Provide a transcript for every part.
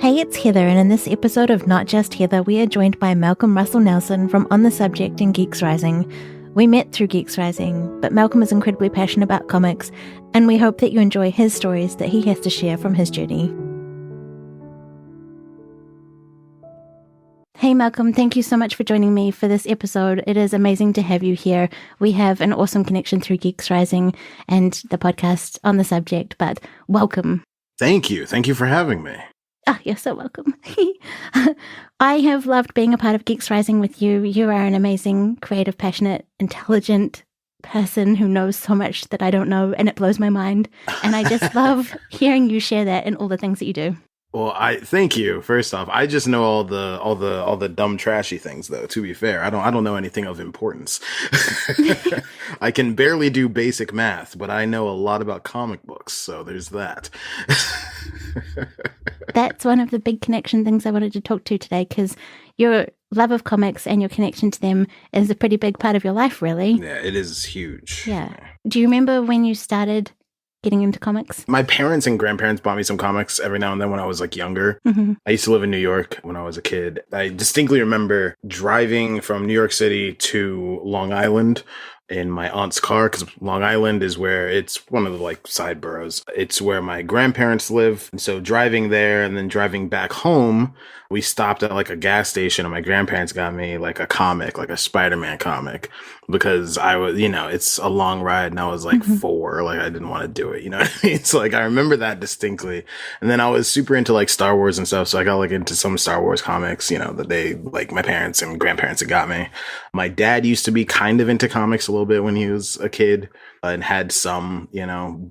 Hey, it's Heather, and in this episode of Not Just Heather, we are joined by Malcolm Russell Nelson from On the Subject in Geeks Rising. We met through Geeks Rising, but Malcolm is incredibly passionate about comics, and we hope that you enjoy his stories that he has to share from his journey. Hey Malcolm, thank you so much for joining me for this episode. It is amazing to have you here. We have an awesome connection through Geeks Rising and the podcast On the Subject, but welcome. Thank you. Thank you for having me. Oh, you're so welcome. I have loved being a part of Geeks Rising with you. You are an amazing, creative, passionate, intelligent person who knows so much that I don't know, and it blows my mind. And I just love hearing you share that and all the things that you do. Well, I thank you. First off, I just know all the dumb, trashy things, though. To be fair, I don't know anything of importance. I can barely do basic math, but I know a lot about comic books, so there's that. That's one of the big connection things I wanted to talk to today, because your love of comics and your connection to them is a pretty big part of your life, really. Yeah, it is huge. Yeah. Do you remember when you started getting into comics? My parents and grandparents bought me some comics every now and then when I was younger. Mm-hmm. I used to live in New York when I was a kid. I distinctly remember driving from New York City to Long Island in my aunt's car, because Long Island is where it's one of the side boroughs. It's where my grandparents live. And so driving there and then driving back home, we stopped at a gas station and my grandparents got me a comic, a Spider-Man comic, because I was, it's a long ride and I was 4, I didn't want to do it. You know what I mean? So I remember that distinctly. And then I was super into Star Wars and stuff. So I got into some Star Wars comics, that they my parents and grandparents had got me. My dad used to be kind of into comics a little bit when he was a kid and had some,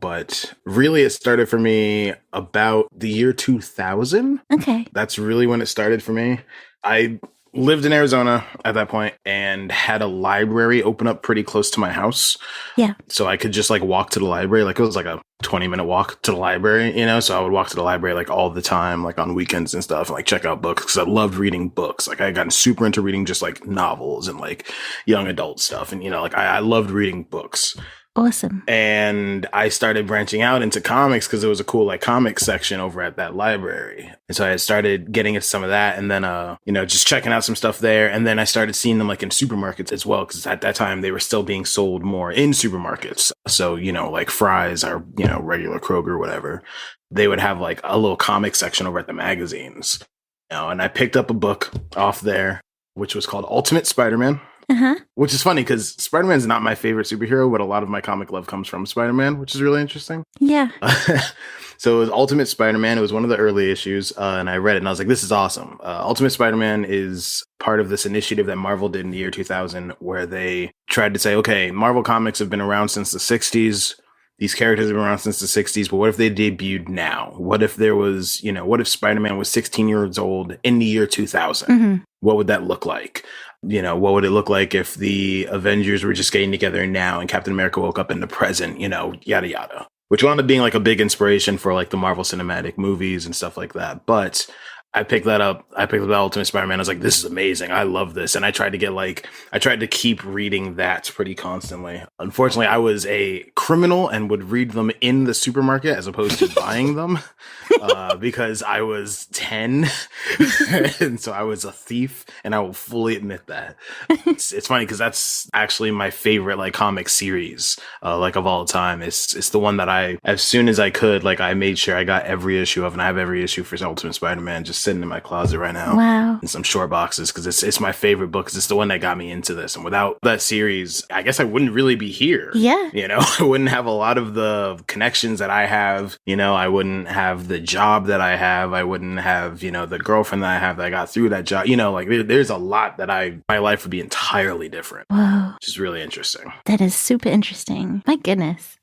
but really it started for me about the year 2000. Okay. That's really when it started for me. I lived in Arizona at that point and had a library open up pretty close to my house. Yeah. So I could just walk to the library. It was a 20-minute walk to the library, so I would walk to the library all the time, on weekends and stuff, and check out books, because I loved reading books. I had gotten super into reading just novels and young adult stuff. And, I loved reading books. Awesome. And I started branching out into comics because there was a cool comics section over at that library. And so I started getting into some of that, and then just checking out some stuff there. And then I started seeing them in supermarkets as well, because at that time they were still being sold more in supermarkets. So, Fry's or, regular Kroger, whatever. They would have a little comic section over at the magazines. And I picked up a book off there, which was called Ultimate Spider-Man. Uh-huh. Which is funny because Spider-Man's not my favorite superhero, but a lot of my comic love comes from Spider-Man, which is really interesting. Yeah. So it was Ultimate Spider-Man. It was one of the early issues, and I read it, and I was like, this is awesome. Ultimate Spider-Man is part of this initiative that Marvel did in the year 2000, where they tried to say, okay, Marvel comics have been around since the 60s. These characters have been around since the 60s, but what if they debuted now? What if there was, what if Spider-Man was 16 years old in the year 2000? Mm-hmm. What would that look like? What would it look like if the Avengers were just getting together now and Captain America woke up in the present, yada, yada, which wound up being a big inspiration for the Marvel Cinematic movies and stuff like that. But I picked that up. I picked up Ultimate Spider-Man. I was like, this is amazing. I love this. And I tried to get I tried to keep reading that pretty constantly. Unfortunately, I was a criminal and would read them in the supermarket as opposed to buying them because I was 10. And so I was a thief, and I will fully admit that. It's funny because that's actually my favorite comic series of all time. It's the one that as soon as I could, I made sure I got every issue of, and I have every issue for Ultimate Spider-Man just sitting in my closet right now. Wow. In some short boxes, because it's my favorite book, because it's the one that got me into this. And without that series, I guess I wouldn't really be here. Yeah. I wouldn't have a lot of the connections that I have. I wouldn't have the job that I have. I wouldn't have, the girlfriend that I have that I got through that job. There's a lot that my life would be entirely different. Whoa. Which is really interesting. That is super interesting. My goodness.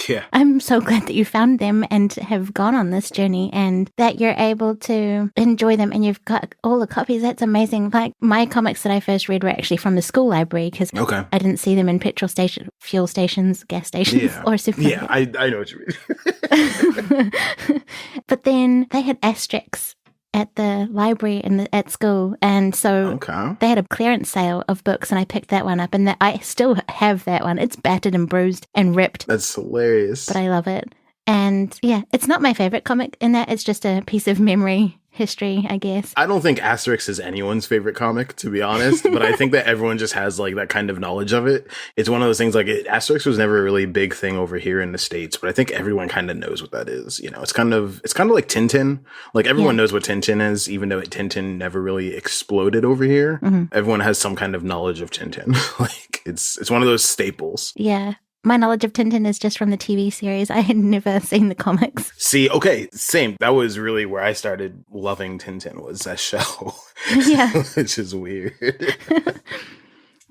Yeah. I'm so glad that you found them and have gone on this journey, and that you're able to enjoy them, and you've got all the copies. That's amazing. My comics that I first read were actually from the school library, because I didn't see them in fuel stations, gas stations, or supermarkets. Yeah, I know what you mean. But then they had asterisks at the library and at school, and so they had a clearance sale of books, and I picked that one up, and I still have that one. It's battered and bruised and ripped. That's hilarious. But I love it. And yeah, it's not my favorite comic in that it's just a piece of memory history, I guess. I don't think Asterix is anyone's favorite comic, to be honest, but I think that everyone just has like that kind of knowledge of it. It's one of those things like Asterix was never a really big thing over here in the States, but I think everyone kind of knows what that is. You know, it's kind of like Tintin. Like everyone knows what Tintin is, even though Tintin never really exploded over here. Everyone has some kind of knowledge of Tintin. Like it's one of those staples. Yeah. My knowledge of Tintin is just from the TV series. I had never seen the comics. See, okay, same. That was really where I started loving Tintin, was that show. Yeah. Which is weird.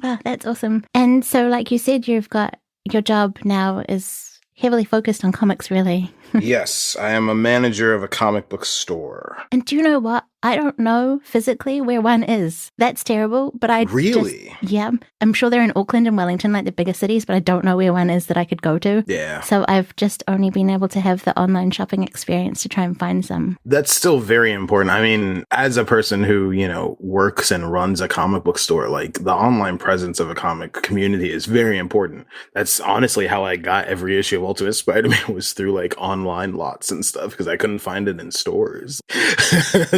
Wow, that's awesome. And so, like you said, you've got your job now is heavily focused on comics, really. Yes, I am a manager of a comic book store. And do you know what? I don't know physically where one is. That's terrible, but I Really? Yeah. I'm sure they're in Auckland and Wellington, like the bigger cities, but I don't know where one is that I could go to. Yeah. So I've just only been able to have the online shopping experience to try and find some. That's still very important. I mean, as a person who, you know, works and runs a comic book store, like the online presence of a comic community is very important. That's honestly how I got every issue of Ultimate Spider-Man was through like online lots and stuff because I couldn't find it in stores.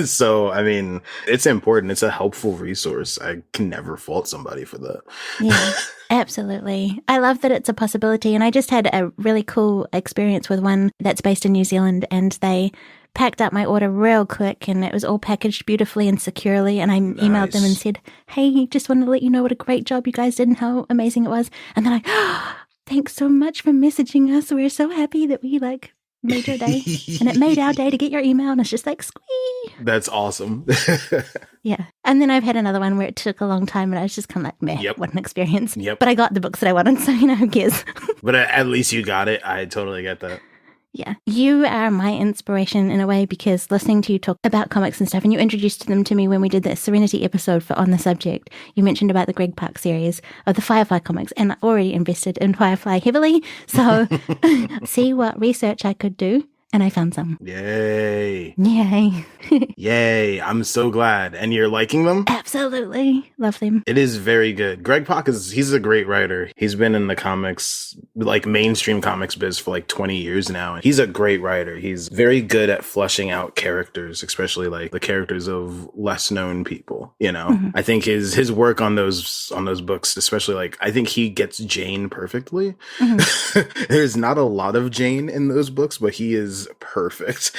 So, I mean, it's important. It's a helpful resource. I can never fault somebody for that. Yeah, absolutely. I love that it's a possibility. And I just had a really cool experience with one that's based in New Zealand, and they packed up my order real quick and it was all packaged beautifully and securely. And I emailed them and said, hey, just wanted to let you know what a great job you guys did and how amazing it was. And they're like, oh, thanks so much for messaging us. We're so happy that we made your day. And it made our day to get your email. And it's just like, squee. That's awesome. Yeah. And then I've had another one where it took a long time and I was just kind of like, meh, what an experience. Yep. But I got the books that I wanted, so, you know, who cares? But at least you got it. I totally get that. Yeah. You are my inspiration in a way because listening to you talk about comics and stuff, and you introduced them to me when we did the Serenity episode for On the Subject. You mentioned about the Greg Pak series of the Firefly comics, and I already invested in Firefly heavily. So see what research I could do. And I found some. Yay. Yay. Yay. I'm so glad. And you're liking them? Absolutely. Love them. It is very good. Greg Pak he's a great writer. He's been in the comics, like mainstream comics biz for like 20 years now. He's a great writer. He's very good at fleshing out characters, especially like the characters of less known people, you know? I think his work on those books, especially like, I think he gets Jane perfectly. There's not a lot of Jane in those books, but he is perfect.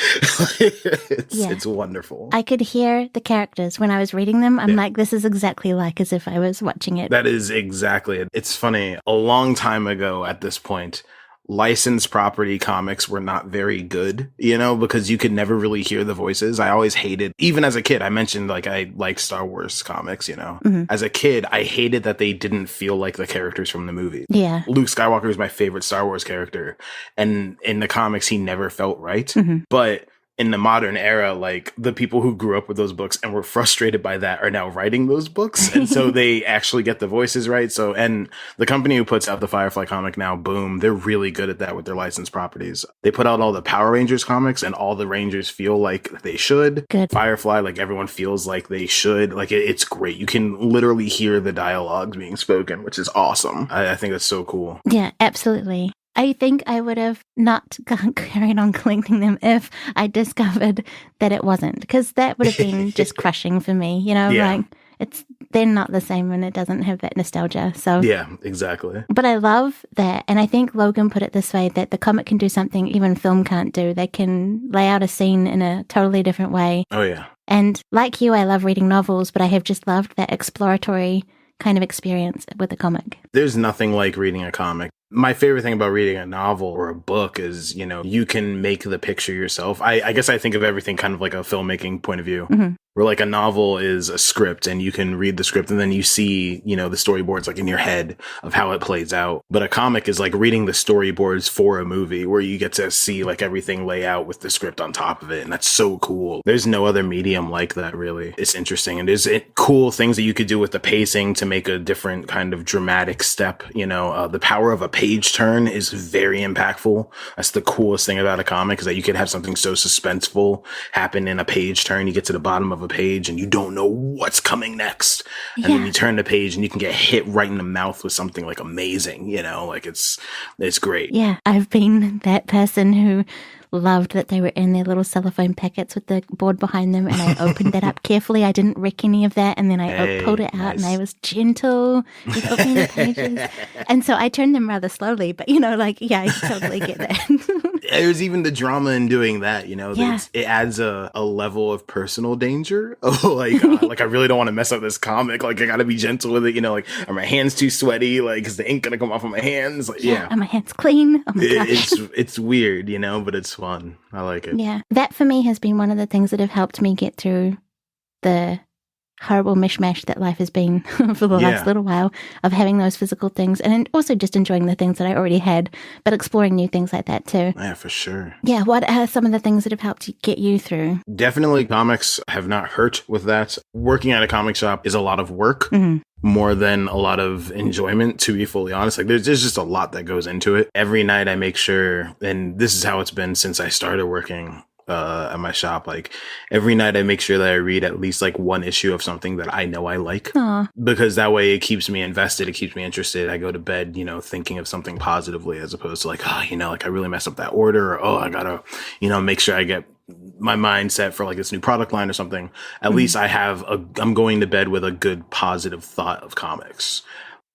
It's wonderful. I could hear the characters when I was reading them. I'm like, this is exactly like as if I was watching it. That is exactly it. It's funny. A long time ago at this point, licensed property comics were not very good, you know, because you could never really hear the voices. I always hated, even as a kid, I mentioned like I like Star Wars comics, you know. As a kid, I hated that they didn't feel like the characters from the movie. Yeah. Luke Skywalker is my favorite Star Wars character. And in the comics, he never felt right. But in the modern era, like the people who grew up with those books and were frustrated by that are now writing those books. And so they actually get the voices right. So, and the company who puts out the Firefly comic now, Boom, they're really good at that with their licensed properties. They put out all the Power Rangers comics and all the Rangers feel like they should. Good. Firefly, like everyone feels like they should. Like it's great. You can literally hear the dialogues being spoken, which is awesome. I think that's so cool. Yeah, absolutely. I think I would have not carried on collecting them if I discovered that it wasn't, because that would have been just crushing for me, you know, like they're not the same and it doesn't have that nostalgia. So yeah, exactly. But I love that. And I think Logan put it this way, that the comic can do something even film can't do. They can lay out a scene in a totally different way. Oh yeah. And like you, I love reading novels, but I have just loved that exploratory kind of experience with a comic. There's nothing like reading a comic. My favorite thing about reading a novel or a book is, you know, you can make the picture yourself. I guess I think of everything kind of like a filmmaking point of view. Where like a novel is a script and you can read the script and then you see, you know, the storyboards like in your head of how it plays out. But a comic is like reading the storyboards for a movie where you get to see like everything lay out with the script on top of it. And that's so cool. There's no other medium like that, really. It's interesting. And there's cool things that you could do with the pacing to make a different kind of dramatic step. You know, the power of a page turn is very impactful. That's the coolest thing about a comic, is that you could have something so suspenseful happen in a page turn. You get to the bottom of a page and you don't know what's coming next. And then you turn the page and you can get hit right in the mouth with something like amazing, you know, like it's great. Yeah. I've been that person who loved that they were in their little cellophane packets with the board behind them, and I opened that up carefully. I didn't wreck any of that, and then I pulled it out, and I was gentle with opening the pages. And so I turned them rather slowly, but I totally get that. There's even the drama in doing that, it adds a level of personal danger. Like I really don't want to mess up this comic. Like I got to be gentle with it, are my hands too sweaty? Like, is the ink going to come off of my hands? Like, Are my hands clean? Oh my gosh. It's weird, but it's fun. I like it. Yeah. That for me has been one of the things that have helped me get through the horrible mishmash that life has been for the last little while, of having those physical things and also just enjoying the things that I already had, but exploring new things like that too. Yeah, for sure. Yeah, what are some of the things that have helped you get you through? Definitely comics have not hurt with that. Working at a comic shop is a lot of work. More than a lot of enjoyment, to be fully honest. Like there's just a lot that goes into it. Every night I make sure, and this is how it's been since I started working at my shop, like every night I make sure that I read at least like one issue of something that I know I like. Aww. Because that way it keeps me invested, it keeps me interested. I go to bed, thinking of something positively, as opposed to like, like I really messed up that order, or I gotta, make sure I get my mind set for like this new product line or something. At least I'm going to bed with a good positive thought of comics.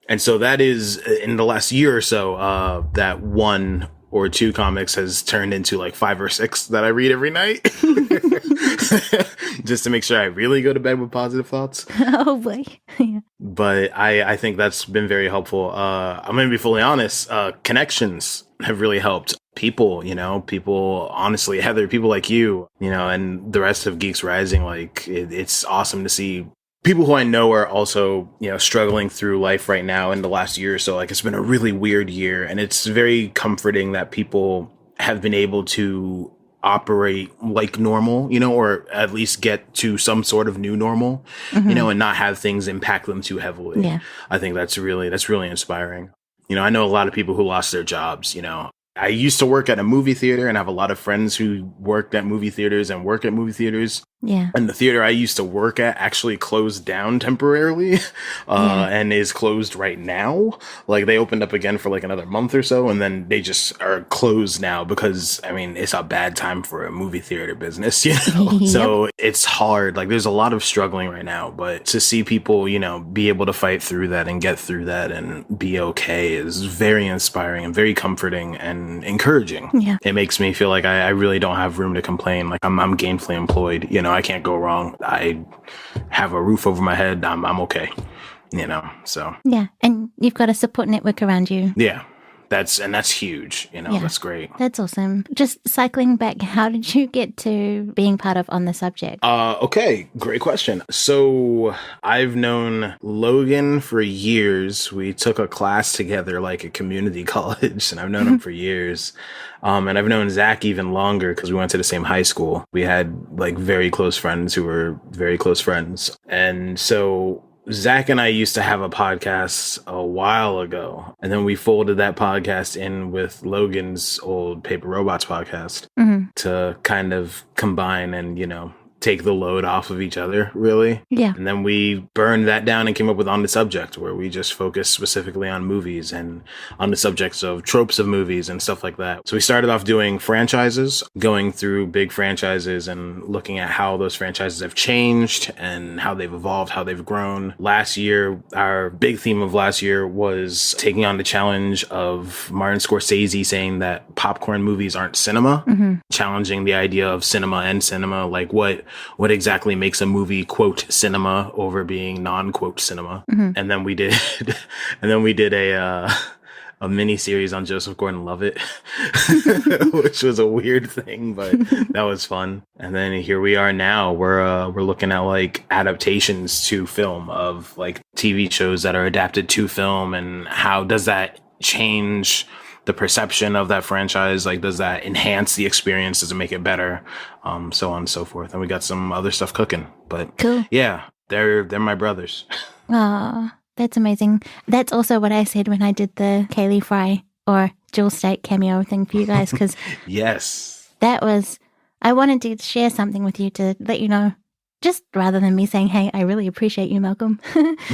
And so that is, in the last year or so, that one or two comics has turned into like 5 or 6 that I read every night. Just to make sure I really go to bed with positive thoughts. Oh boy. Yeah. But I think that's been very helpful. I'm going to be fully honest. Connections have really helped. People, honestly, Heather, people like you, and the rest of Geeks Rising, like it's awesome to see people who I know are also, struggling through life right now in the last year or so. Like it's been a really weird year, and it's very comforting that people have been able to operate like normal, or at least get to some sort of new normal, and not have things impact them too heavily. Yeah. I think that's really inspiring. I know a lot of people who lost their jobs, I used to work at a movie theater and have a lot of friends who worked at movie theaters and work at movie theaters. Yeah. And the theater I used to work at actually closed down temporarily, and is closed right now. Like they opened up again for like another month or so, and then they just are closed now because, it's a bad time for a movie theater business, Yep. So it's hard. Like there's a lot of struggling right now, but to see people, be able to fight through that and get through that and be okay is very inspiring and very comforting and encouraging. Yeah. It makes me feel like I really don't have room to complain. Like I'm gainfully employed, I can't go wrong. I have a roof over my head. I'm okay, so. Yeah. And you've got a support network around you. Yeah. That's huge. That's great. That's awesome. Just cycling back, how did you get to being part of On the Subject? Okay. Great question. So I've known Logan for years. We took a class together, like at community college, and I've known him for years. And I've known Zach even longer because we went to the same high school. We had like very close friends who were very close friends. And so Zach and I used to have a podcast a while ago, and then we folded that podcast in with Logan's old Paper Robots podcast to kind of combine and, take the load off of each other, really. Yeah. And then we burned that down and came up with On the Subject, where we just focus specifically on movies and on the subjects of tropes of movies and stuff like that. So we started off doing franchises, going through big franchises and looking at how those franchises have changed and how they've evolved, how they've grown. Last year, our big theme of last year was taking on the challenge of Martin Scorsese saying that popcorn movies aren't cinema, challenging the idea of cinema and cinema, like what exactly makes a movie quote cinema over being non-quote cinema. And then we did a mini series on Joseph Gordon-Levitt, which was a weird thing, but that was fun. And then here we are now. We're looking at like adaptations to film of like TV shows that are adapted to film, and how does that change the perception of that franchise? Like, does that enhance the experience? Does it make it better? So on and so forth. And we got some other stuff cooking, but cool. Yeah, they're my brothers. Aw, that's amazing. That's also what I said when I did the Kaylee Fry or Jill State cameo thing for you guys, because yes, I wanted to share something with you to let you know just rather than me saying, hey, I really appreciate you, Malcolm,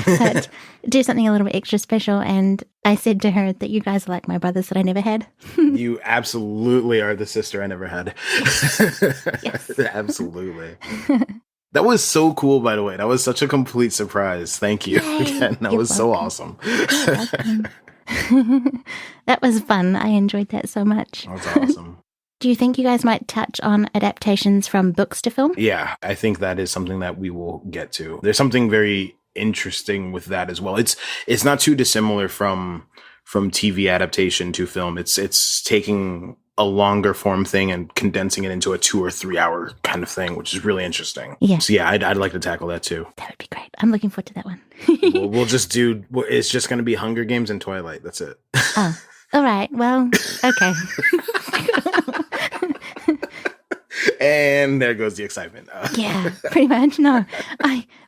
but do something a little bit extra special. And I said to her that you guys are like my brothers that I never had. You absolutely are the sister I never had. Yes. Absolutely. That was so cool, by the way. That was such a complete surprise. Thank you again. That was so awesome. That was fun. I enjoyed that so much. That's awesome. Do you think you guys might touch on adaptations from books to film? Yeah, I think that is something that we will get to. There's something very interesting with that as well. It's not too dissimilar from TV adaptation to film. It's taking a longer form thing and condensing it into a 2 or 3 hour kind of thing, which is really interesting. Yeah. So yeah, I'd like to tackle that too. That would be great. I'm looking forward to that one. we'll just do, it's just going to be Hunger Games and Twilight. That's it. Oh, all right. Well, okay. And there goes the excitement. Yeah, pretty much. No,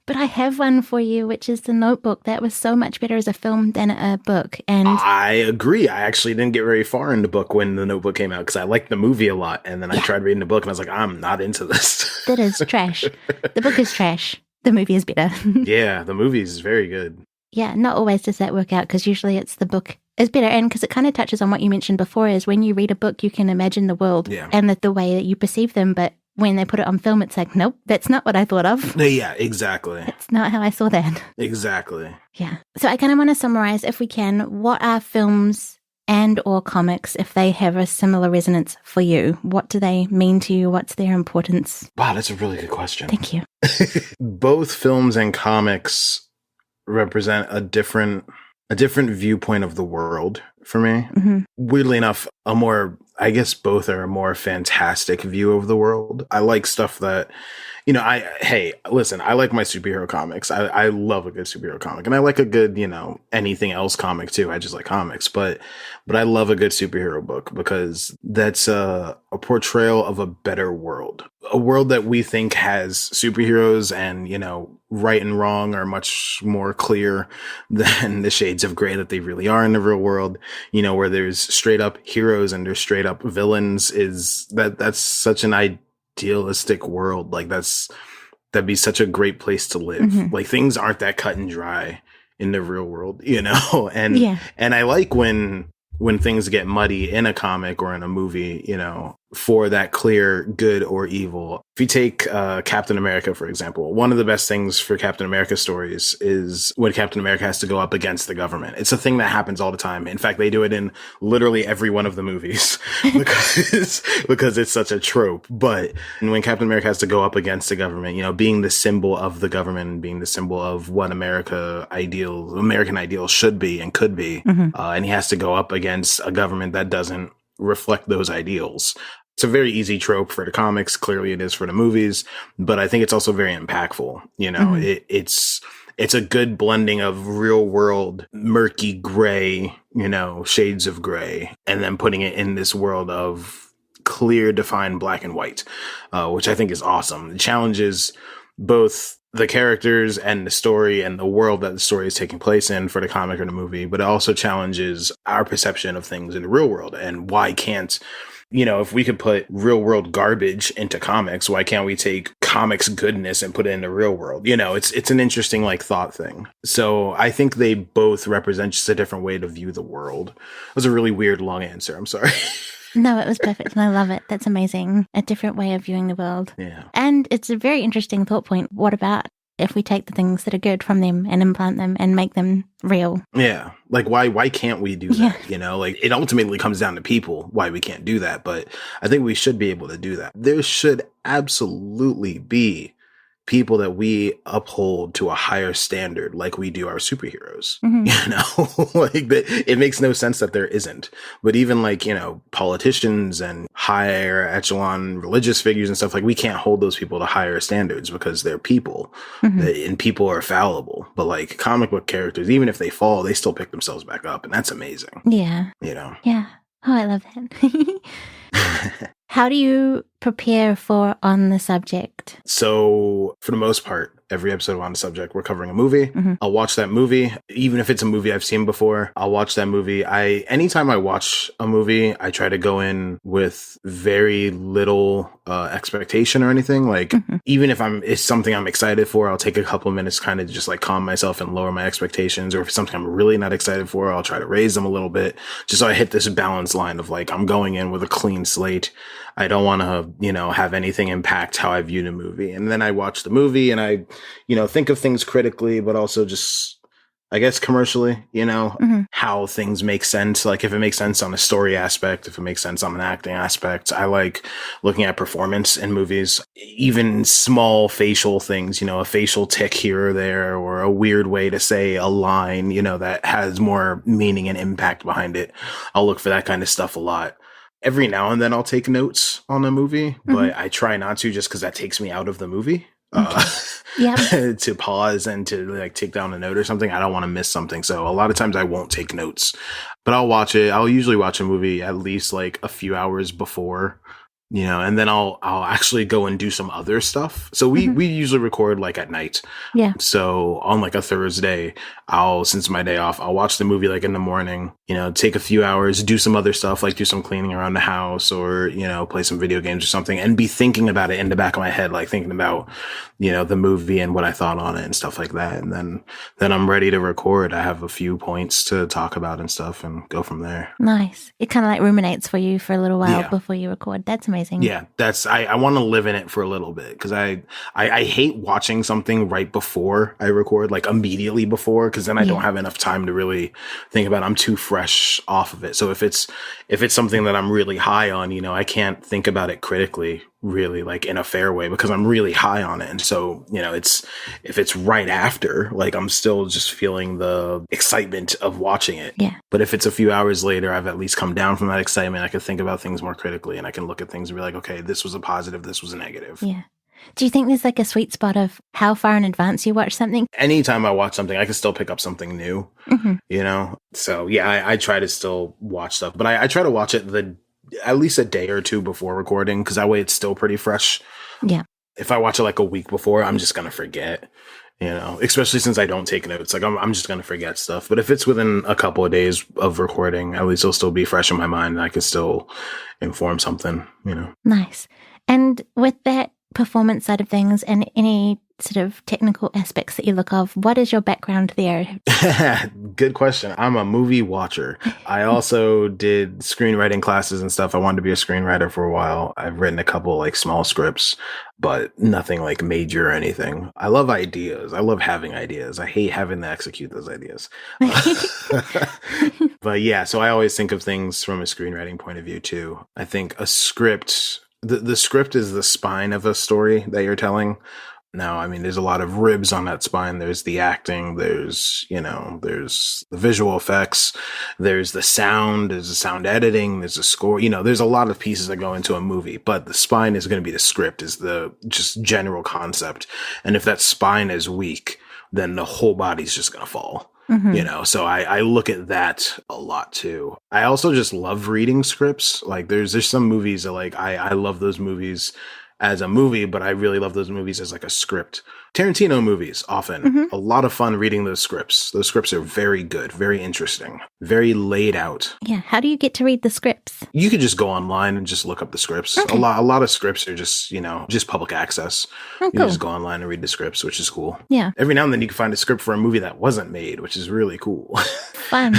but I have one for you, which is The Notebook. That was so much better as a film than a book. And I agree. I actually didn't get very far in the book when The Notebook came out because I liked the movie a lot. And then I tried reading the book and I was like, I'm not into this. That is trash. The book is trash. The movie is better. Yeah, the movie is very good. Yeah, not always does that work out because usually it's the book is better. And because it kind of touches on what you mentioned before is when you read a book, you can imagine the world and the way that you perceive them. But when they put it on film, it's like, nope, that's not what I thought of. Yeah, exactly. That's not how I saw that. Exactly. Yeah. So I kind of want to summarize, if we can, what are films and or comics, if they have a similar resonance for you? What do they mean to you? What's their importance? Wow, that's a really good question. Thank you. Both films and comics represent a different viewpoint of the world for me. Mm-hmm. Weirdly enough, I guess both are a more fantastic view of the world. I like stuff that, I like my superhero comics. I love a good superhero comic, and I like a good, anything else comic too. I just like comics, but I love a good superhero book because that's a portrayal of a better world, a world that we think has superheroes and, right and wrong are much more clear than the shades of gray that they really are in the real world, where there's straight up heroes and there's straight up villains. That's such an idealistic world. Like that'd be such a great place to live. Mm-hmm. Like things aren't that cut and dry in the real world, and I like when things get muddy in a comic or in a movie, for that clear good or evil. If you take Captain America, for example, one of the best things for Captain America stories is when Captain America has to go up against the government. It's a thing that happens all the time. In fact, they do it in literally every one of the movies because it's such a trope. But when Captain America has to go up against the government, being the symbol of the government, being the symbol of what American ideals should be and could be, and he has to go up against a government that doesn't reflect those ideals. It's a very easy trope for the comics. Clearly it is for the movies, but I think it's also very impactful. It's a good blending of real world, murky gray, shades of gray, and then putting it in this world of clear, defined black and white, which I think is awesome. It challenges both the characters and the story and the world that the story is taking place in for the comic or the movie, but it also challenges our perception of things in the real world. And why can't, if we could put real world garbage into comics, why can't we take comics goodness and put it in the real world? It's an interesting thought thing. So I think they both represent just a different way to view the world. It was a really weird long answer. I'm sorry. No, it was perfect, and I love it. That's amazing. A different way of viewing the world. Yeah. And it's a very interesting thought point. What about if we take the things that are good from them and implant them and make them real? Yeah. Why can't we do that? It ultimately comes down to people, why we can't do that. But I think we should be able to do that. There should absolutely be people that we uphold to a higher standard like we do our superheroes. It makes no sense that there isn't. But even politicians and higher echelon religious figures and stuff, we can't hold those people to higher standards because they're people and people are fallible. But comic book characters, even if they fall, they still pick themselves back up, and that's amazing. Yeah. Yeah. Oh, I love that. How do you prepare for On the Subject? So for the most part, every episode of On the Subject, we're covering a movie. Mm-hmm. I'll watch that movie, even if it's a movie I've seen before. I'll watch that movie. Anytime I watch a movie, I try to go in with very little expectation or anything. Like, even if it's something I'm excited for, I'll take a couple of minutes kind of just like calm myself and lower my expectations. Or if it's something I'm really not excited for, I'll try to raise them a little bit, just so I hit this balance line of like, I'm going in with a clean slate. I don't want to, have anything impact how I view the movie. And then I watch the movie and I, think of things critically, but also just, I guess, commercially, how things make sense. Like if it makes sense on a story aspect, if it makes sense on an acting aspect. I like looking at performance in movies, even small facial things, a facial tick here or there, or a weird way to say a line, that has more meaning and impact behind it. I'll look for that kind of stuff a lot. Every now and then I'll take notes on a movie, but I try not to, just because that takes me out of the movie. To pause and to like take down a note or something. I don't want to miss something. So a lot of times I won't take notes, but I'll watch it. I'll usually watch a movie at least like a few hours before, and then I'll actually go and do some other stuff. So we usually record like at night. Yeah. So on like a Thursday, since my day off, I'll watch the movie like in the morning, take a few hours, do some other stuff, like do some cleaning around the house or, play some video games or something, and be thinking about it in the back of my head, like thinking about, the movie and what I thought on it and stuff like that. And then I'm ready to record. I have a few points to talk about and stuff and go from there. Nice. It kind of like ruminates for you for a little while before you record. That's amazing. Yeah. I want to live in it for a little bit, because I hate watching something right before I record, like immediately before, because then I don't have enough time to really think about it. I'm too fresh off of it. So if it's something that I'm really high on, I can't think about it critically, really, like in a fair way, because I'm really high on it. And so, if it's right after, like I'm still just feeling the excitement of watching it. Yeah. But if it's a few hours later, I've at least come down from that excitement. I can think about things more critically, and I can look at things and be like, okay, this was a positive, this was a negative. Yeah. Do you think there's like a sweet spot of how far in advance you watch something? Anytime I watch something, I can still pick up something new, So yeah, I try to still watch stuff, but I try to watch it at least a day or two before recording, because that way it's still pretty fresh. Yeah. If I watch it like a week before, I'm just going to forget, especially since I don't take notes. Like I'm just going to forget stuff. But if it's within a couple of days of recording, at least it'll still be fresh in my mind, and I can still inform something, Nice. And with that performance side of things and any sort of technical aspects that you look of, what is your background there? Good question. I'm a movie watcher. I also did screenwriting classes and stuff. I wanted to be a screenwriter for a while. I've written a couple like small scripts, but nothing like major or anything. I love ideas. I love having ideas. I hate having to execute those ideas. But yeah, so I always think of things from a screenwriting point of view too. I think a script, the script is the spine of a story that you're telling. Now, I mean, there's a lot of ribs on that spine. There's the acting, there's the visual effects, there's the sound editing, there's the score, there's a lot of pieces that go into a movie, but the spine is going to be the script, is the just general concept. And if that spine is weak, then the whole body's just going to fall. So I look at that a lot too. I also just love reading scripts. Like there's some movies that like, I love those movies as a movie, but I really love those movies as like a script. Tarantino movies, often a lot of fun reading those scripts. Those scripts are very good, very interesting, very laid out. Yeah. How do you get to read the scripts? You could just go online and just look up the scripts. Okay. A lot of scripts are just, just public access. You just go online and read the scripts, which is cool. Yeah. Every now and then you can find a script for a movie that wasn't made, which is really cool. Fun.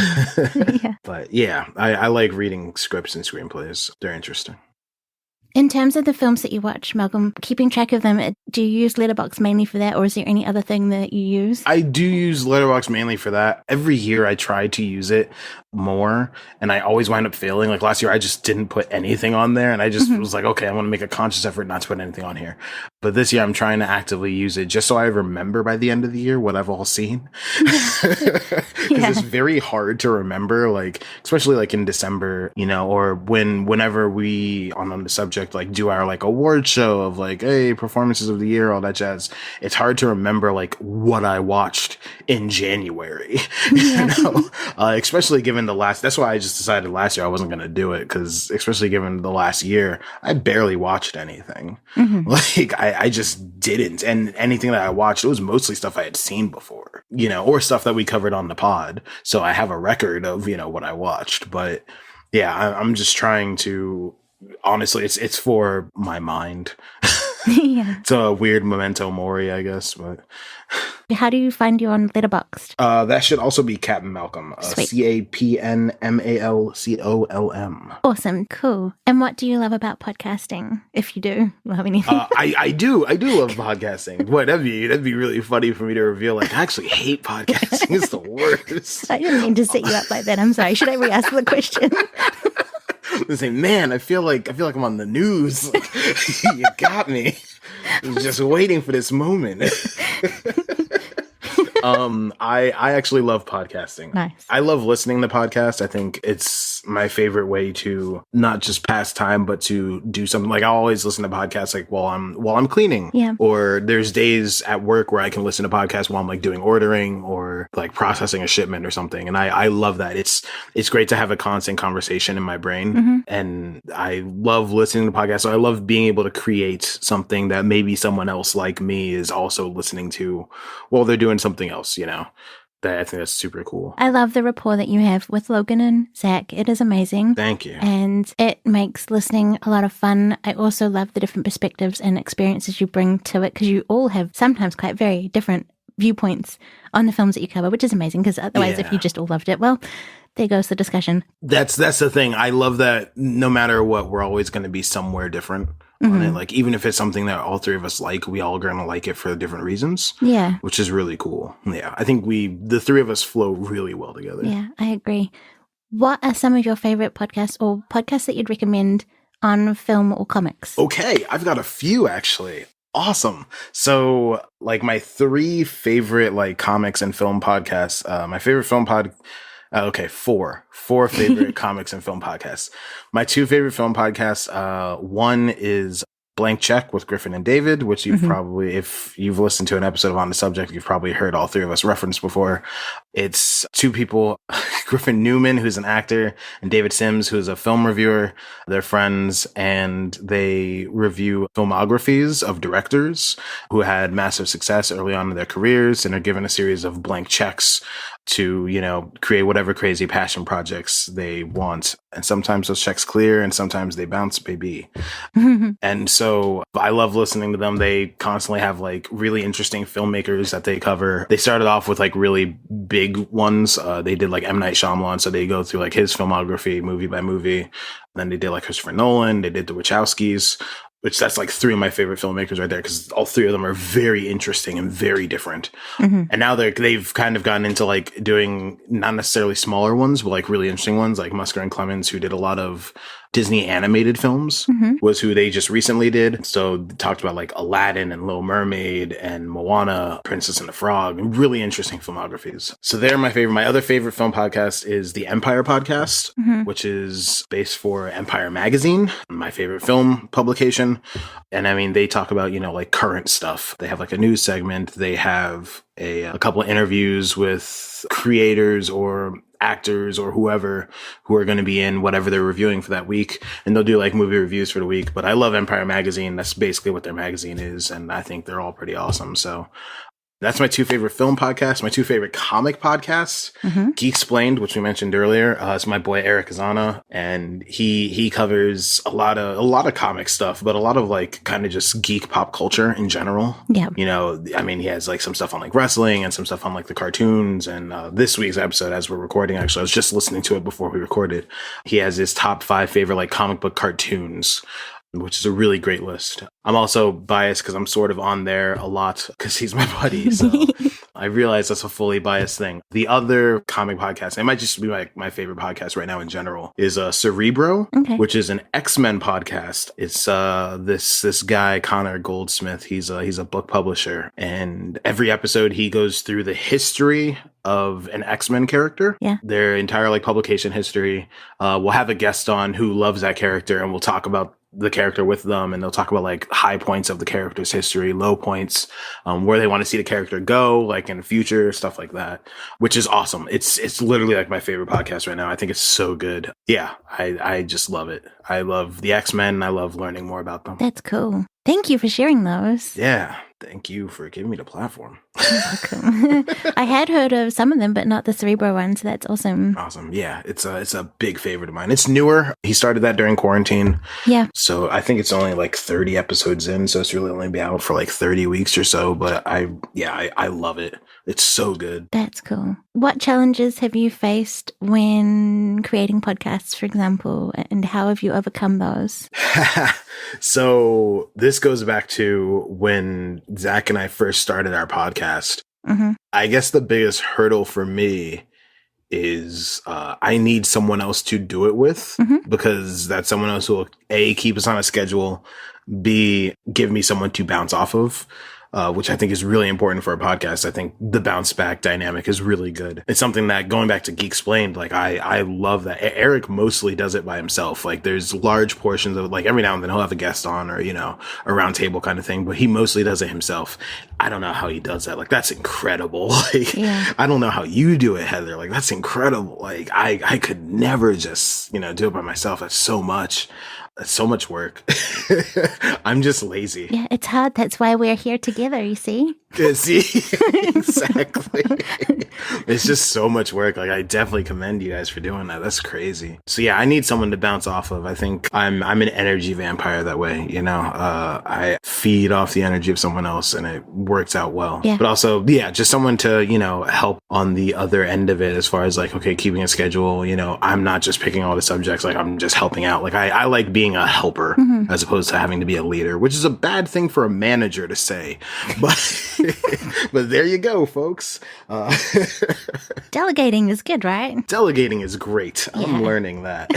Yeah. But yeah, I like reading scripts and screenplays. They're interesting. In terms of the films that you watch, Malcolm, keeping track of them, do you use Letterboxd mainly for that, or is there any other thing that you use? I do use Letterboxd mainly for that. Every year I try to use it more, and I always wind up failing. Like last year, I just didn't put anything on there, and I just was like, okay, I want to make a conscious effort not to put anything on here. But this year, I'm trying to actively use it just so I remember by the end of the year what I've all seen. Because it's very hard to remember, like, especially like in December, or whenever we, on the subject, like do our like award show of like, hey, performances of the year, all that jazz. It's hard to remember like what I watched in January, especially given that's why I just decided last year I wasn't going to do it. Cause especially given the last year, I barely watched anything. Like I just didn't. And anything that I watched, it was mostly stuff I had seen before, or stuff that we covered on the pod. So I have a record of, what I watched. But yeah, I'm just trying to, honestly, it's for my mind. Yeah. It's a weird memento mori, I guess. But how do you find you on Letterboxd? That should also be Captain Malcolm. CapnMalcolm. Awesome. Cool. And what do you love about podcasting? If you do love anything. I do love podcasting. Boy, that'd be really funny for me to reveal. Like, I actually hate podcasting. It's the worst. I didn't mean to set you up like that. I'm sorry. Should I re-ask the question? I say, man, I feel like I'm on the news. You got me. I was just waiting for this moment. I actually love podcasting. Nice. I love listening to podcasts. I think it's my favorite way to not just pass time, but to do something. Like, I always listen to podcasts like while I'm cleaning. Yeah. Or there's days at work where I can listen to podcasts while I'm like doing ordering or like processing a shipment or something. And I love that. It's great to have a constant conversation in my brain. Mm-hmm. And I love listening to podcasts. So I love being able to create something that maybe someone else like me is also listening to while they're doing something else, That I think that's super cool. I love the rapport that you have with Logan and Zach. It is amazing. Thank you. And it makes listening a lot of fun. I also love the different perspectives and experiences you bring to it, because you all have sometimes quite very different viewpoints on the films that you cover, which is amazing, because otherwise if you just all loved it, well, there goes the discussion. That's the thing. I love that no matter what, we're always going to be somewhere different on it. Like, even if it's something that all three of us like, we all are going to like it for different reasons. Yeah. Which is really cool. Yeah. I think the three of us flow really well together. Yeah, I agree. What are some of your favorite podcasts or podcasts that you'd recommend on film or comics? Okay. I've got a few, actually. Awesome. So, like, my three favorite, like, comics and film podcasts, my favorite film four favorite comics and film podcasts. My two favorite film podcasts, one is Blank Check with Griffin and David, which you've probably, if you've listened to an episode on the subject, you've probably heard all three of us reference before. It's two people, Griffin Newman, who's an actor, and David Sims, who's a film reviewer. They're friends, and they review filmographies of directors who had massive success early on in their careers and are given a series of blank checks to, create whatever crazy passion projects they want. And sometimes those checks clear and sometimes they bounce, baby. And so I love listening to them. They constantly have like really interesting filmmakers that they cover. They started off with like really big ones. They did like M. Night Shyamalan. So they go through like his filmography movie by movie. Then they did like Christopher Nolan. They did the Wachowskis, which that's like three of my favorite filmmakers right there, because all three of them are very interesting and very different. And now they've kind of gotten into like doing not necessarily smaller ones, but like really interesting ones, like Musker and Clemens, who did a lot of Disney animated films, was who they just recently did. So they talked about like Aladdin and Little Mermaid and Moana, Princess and the Frog, and really interesting filmographies. So they're my favorite. My other favorite film podcast is the Empire podcast, which is based for Empire Magazine, my favorite film publication. And I mean, they talk about, like current stuff. They have like a news segment. They have a couple of interviews with creators or actors or whoever who are going to be in whatever they're reviewing for that week. And they'll do like movie reviews for the week. But I love Empire Magazine. That's basically what their magazine is. And I think they're all pretty awesome. So that's my two favorite film podcasts. My two favorite comic podcasts, Geeks Explained, which we mentioned earlier. It's my boy Eric Azana, and he covers a lot of comic stuff, but a lot of like kind of just geek pop culture in general. Yeah, I mean, he has like some stuff on like wrestling and some stuff on like the cartoons. And this week's episode, as we're recording, actually, I was just listening to it before we recorded. He has his top 5 favorite like comic book cartoons, which is a really great list. I'm also biased because I'm sort of on there a lot because he's my buddy. So I realize that's a fully biased thing. The other comic podcast, it might just be my favorite podcast right now in general, is Cerebro, which is an X-Men podcast. It's this guy, Connor Goldsmith. He's a book publisher. And every episode he goes through the history of an X-Men character, their entire like publication history. We'll have a guest on who loves that character, and we'll talk about the character with them, and they'll talk about like high points of the character's history, low points, where they want to see the character go, like in the future, stuff like that, which is awesome. It's literally like my favorite podcast right now. I think it's so good. Yeah, I just love it. I love the X-Men, and I love learning more about them. That's cool. Thank you for sharing those. Yeah. Thank you for giving me the platform. You're welcome. I had heard of some of them, but not the Cerebro one, so that's awesome. Awesome. Yeah, it's a big favorite of mine. It's newer. He started that during quarantine. Yeah. So I think it's only like 30 episodes in, so it's really only been out for like 30 weeks or so. But I love it. It's so good. That's cool. What challenges have you faced when creating podcasts, for example, and how have you overcome those? So this goes back to when Zach and I first started our podcast. Mm-hmm. I guess the biggest hurdle for me is I need someone else to do it with, because that someone else will A, keep us on a schedule, B, give me someone to bounce off of. Which I think is really important for a podcast. I think the bounce back dynamic is really good. It's something that, going back to Geek Explained, like I love that. Eric mostly does it by himself. Like there's large portions of, like, every now and then he'll have a guest on, or, you know, a round table kind of thing, but he mostly does it himself. I don't know how he does that. Like, that's incredible. Like, yeah. I don't know how you do it, Heather. Like, that's incredible. Like, I could never just, you know, do it by myself. That's so much. That's so much work. I'm just lazy. Yeah, it's hard. That's why we're here together, you see? See? Exactly. It's just so much work. Like, I definitely commend you guys for doing that. That's crazy. So yeah, I need someone to bounce off of. I think I'm an energy vampire that way, you know? I feed off the energy of someone else and it works out well. Yeah. But also, yeah, just someone to, you know, help on the other end of it, as far as like, okay, keeping a schedule, you know, I'm not just picking all the subjects, like I'm just helping out. Like I like being a helper as opposed to having to be a leader, which is a bad thing for a manager to say. But there you go, folks. Delegating is good, right? Delegating is great. Yeah. I'm learning that.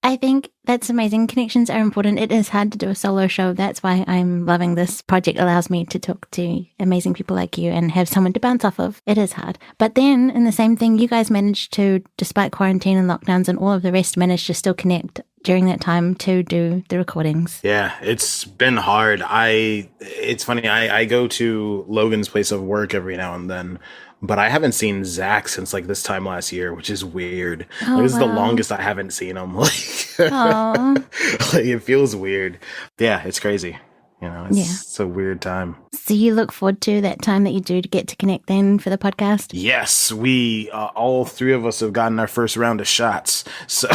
I think that's amazing. Connections are important. It is hard to do a solo show. That's why I'm loving this project. It allows me to talk to amazing people like you and have someone to bounce off of. It is hard. But then, in the same thing, you guys managed to, despite quarantine and lockdowns and all of the rest, managed to still connect during that time to do the recordings. Yeah, it's been hard. It's funny. I go to Logan's place of work every now and then, but I haven't seen Zach since like this time last year, which is weird. Oh, like, this is the wow. longest I haven't seen him. Like it feels weird. Yeah, it's crazy. You know, it's a weird time. So you look forward to that time that you do to get to connect then for the podcast? Yes, we, all three of us have gotten our first round of shots. So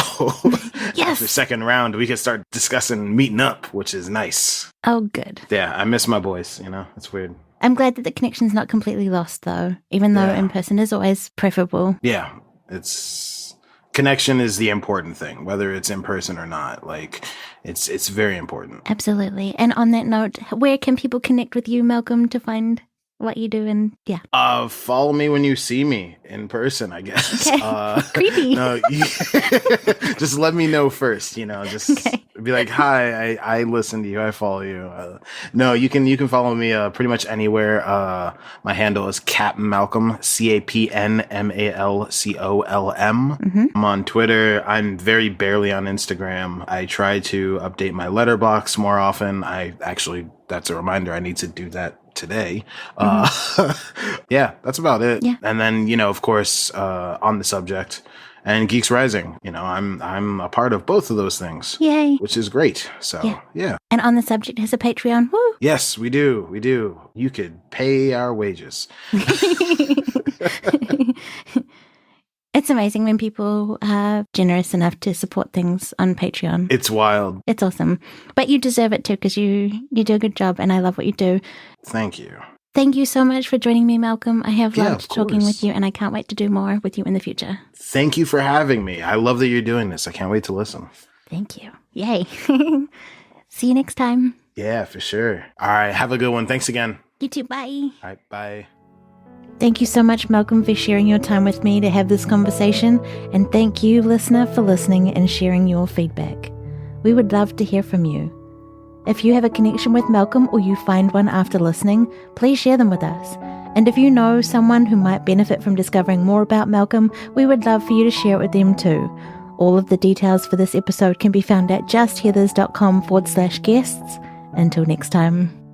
yes. After second round, we can start discussing meeting up, which is nice. Oh, good. Yeah, I miss my boys, you know, it's weird. I'm glad that the connection's not completely lost, though, even though in person is always preferable. Yeah, connection is the important thing, whether it's in person or not. Like, it's very important. Absolutely. And on that note, where can people connect with you, Malcolm, to find what you do? And follow me when you see me in person, I guess. Okay. Creepy. No, just let me know first, you know, just be like, hi, I listen to you, I follow you. No, you can follow me pretty much anywhere. My handle is Captain Malcolm, CapNmalcolm. I'm on Twitter. I'm very barely on Instagram. I try to update my letterbox more often. That's a reminder, I need to do that today. Yeah, that's about it. Yeah. And then, you know, of course, on the subject and Geeks Rising, you know, I'm a part of both of those things. Yay. Which is great. So, yeah. And on the subject has a Patreon. Woo. Yes, we do. You could pay our wages. It's amazing when people are generous enough to support things on Patreon. It's wild. It's awesome. But you deserve it too, because you do a good job and I love what you do. Thank you. Thank you so much for joining me, Malcolm. I have loved talking with you and I can't wait to do more with you in the future. Thank you for having me. I love that you're doing this. I can't wait to listen. Thank you. Yay. See you next time. Yeah, for sure. All right. Have a good one. Thanks again. You too. Bye. All right. Bye. Thank you so much, Malcolm, for sharing your time with me to have this conversation. And thank you, listener, for listening and sharing your feedback. We would love to hear from you. If you have a connection with Malcolm or you find one after listening, please share them with us. And if you know someone who might benefit from discovering more about Malcolm, we would love for you to share it with them too. All of the details for this episode can be found at justheathers.com/guests. Until next time.